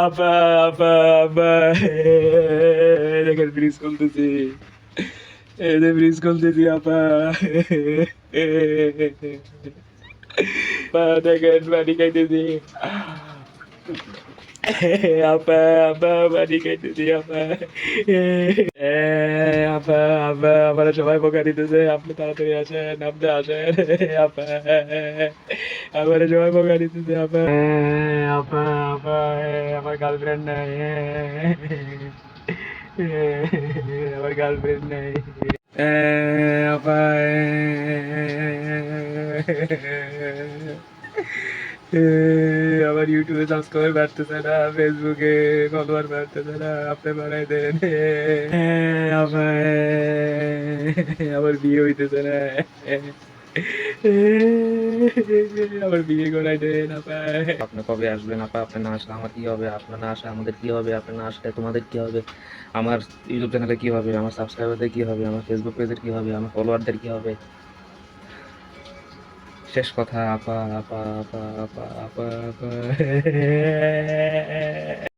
আপা আপা আপা দেখেন ব্রিজ খুলতেছি, এই যে ব্রিজ খুলতেছি আপা, আপা দেখেন পানি খাইতেছি, আপা আপা পানি খাইতেছি আপা, আপা আপা আমার সবাই বোকা দিতেছে, আপনি তাড়াতাড়ি আসেন, আপনি আসেন আপা, আমার সবাই বোকা দিতেছে আপা, আপা আপা আমার গার্লফ্রেন্ড নাই, আমার গার্লফ্রেন্ড নাই আপা, আমার ইউটিউবে সাবস্ক্রাইবার বাড়তেছে না, ফেসবুকে ফলোয়ার বাড়তেছে না, আপনি বাড়াই দেন আপা, আমার বিয়ে হইতেছে না, আমার বিয়ে করাই দেন আপা। আপনি কবে আসবেন আপা? আপনি না আসলে আমার কি হবে? আপনার না আসলে আমাদের কি হবে? আপনি না আসলে তোমাদের কি হবে? আমার ইউটিউব চ্যানেলে কি হবে? আমার সাবস্ক্রাইবারদের কি হবে? আমার ফেসবুক পেজের কি হবে? আমার ফলোয়ারদের কি হবে? শেষ কথা আপা আপা আপা আপা আপা আপা